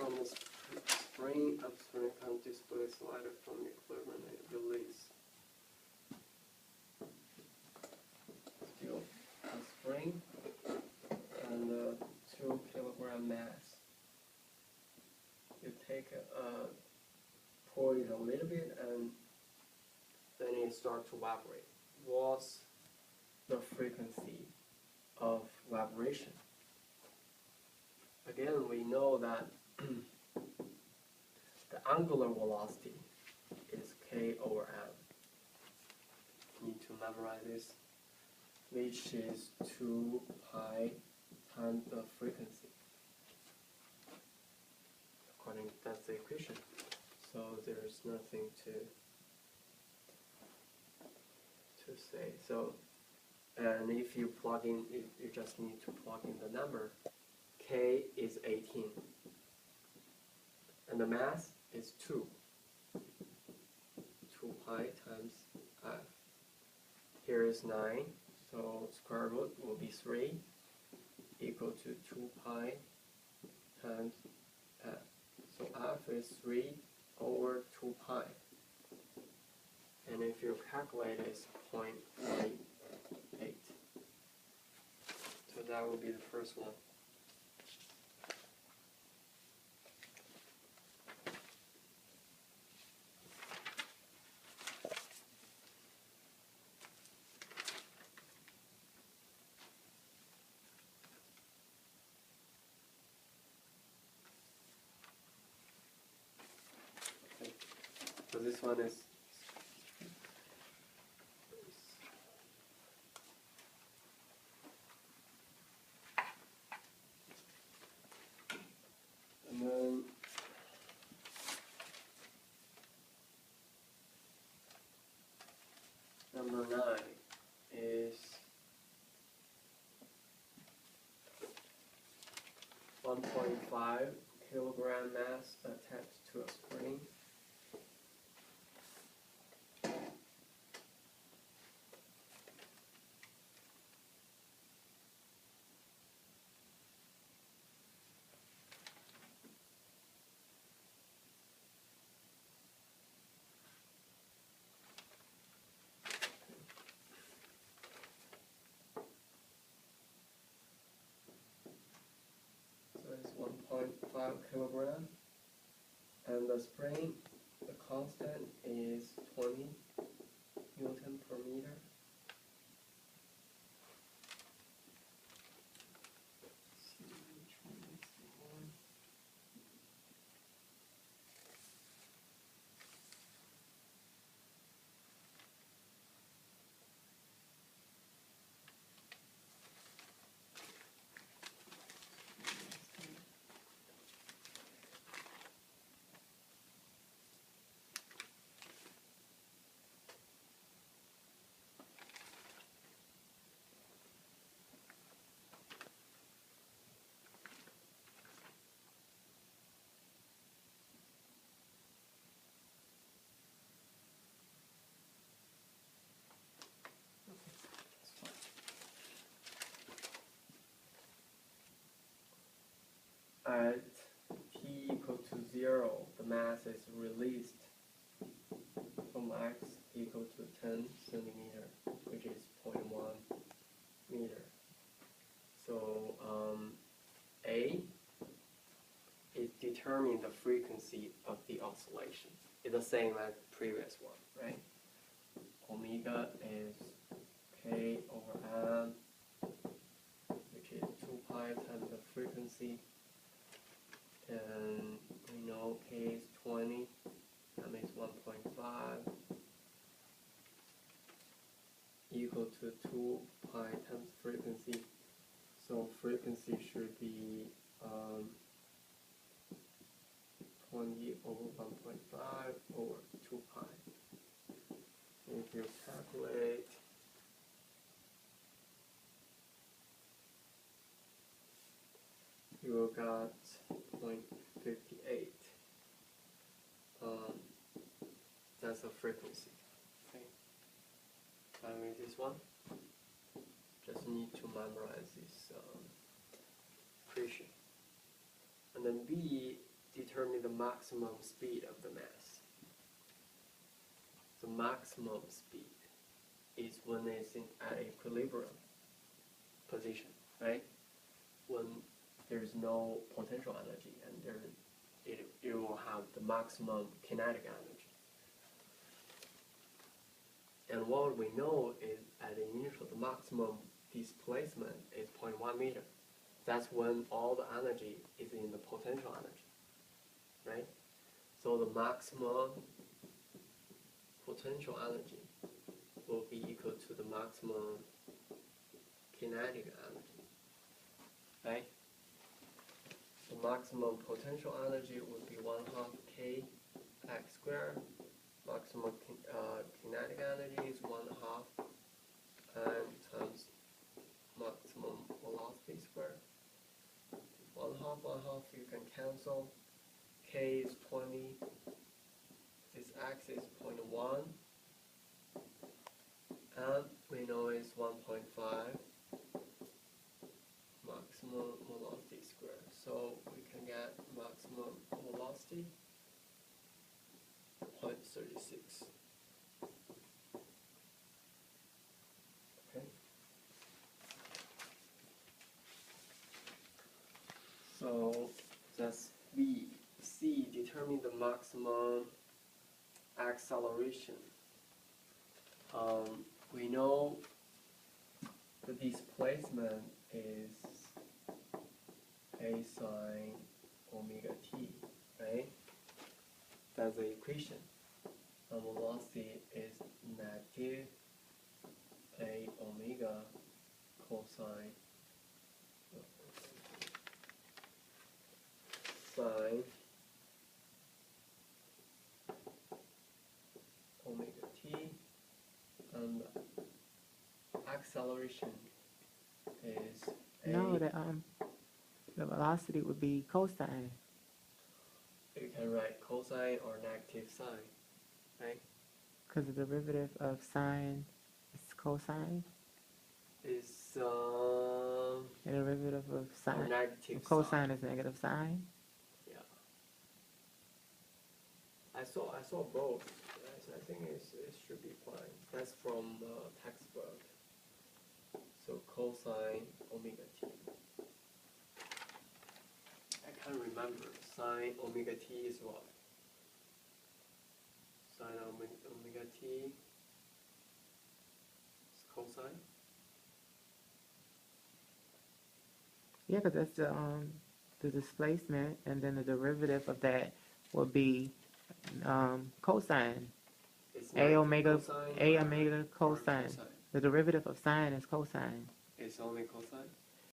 and the spring upstream can display slider from equipment and release. Still a spring and a 2 kilogram mass. You take pour it a little bit and then it starts to vibrate. What's the frequency of vibration? Again, we know that the angular velocity is k over m. Need to memorize this, which is 2 pi times the frequency. According, that's the equation. So there's nothing to say. So, and if you plug in, you just need to plug in the number. K is 18, and the mass is 2. 2 pi times f. Here is 9, so square root will be 3, equal to 2 pi times f. So f is 3 over 2 pi. And if you calculate, it's 0.18. So that will be the first one. Okay. So this one is and then number 9 is 1.5 kilogram mass attached to a spring. So it's 1.5 kilogram, and the spring, the constant is 20 Newton per meter. Let's see which one is the one. At t equal to 0, the mass is released from x equal to 10 centimeter, which is 0.1 meter. So A is determining the frequency of the oscillation. It's the same as the previous one, right? Omega is k over m, which is 2 pi times the frequency. And we know k is 20, that makes 1.5 equal to 2 pi times frequency. So frequency should be 20 over 1.5 over 2 pi. If you calculate, you got 0.58. That's a frequency. Okay. Finally, this one. Just need to memorize this equation. And then B determine the maximum speed of the mass. The maximum speed is when it's at equilibrium position, right? When there's no potential energy and it will have the maximum kinetic energy. And what we know is at the initial, the maximum displacement is 0.1 meter. That's when all the energy is in the potential energy, right? So the maximum potential energy will be equal to the maximum kinetic energy, right? The maximum potential energy would be 1/2 k x squared. Maximum kinetic energy is 1/2 m times maximum velocity squared. 1/2 you can cancel. K is 20. This x is 0.1. And we know it's 1.5 maximum velocity squared. So we can get maximum velocity 0.36. Okay. So that's V. C, determine the maximum acceleration. We know the displacement is a sine omega t, right? That's the equation. And velocity is negative a omega cosine sine omega t, and acceleration is a. No, the velocity would be cosine. You can write cosine or negative sine, right? Because the derivative of sine is cosine. Is The derivative of or sine. negative Cosine sine. is negative sine. Yeah. I saw both. Yes, I think it should be fine. That's from textbook. So cosine omega t. I can't remember. Sine omega t is what? Sine omega t is cosine. Yeah, because that's the displacement, and then the derivative of that would be cosine. It's A not omega cosine A or- omega or cosine. The derivative of sine is cosine. It's only cosine.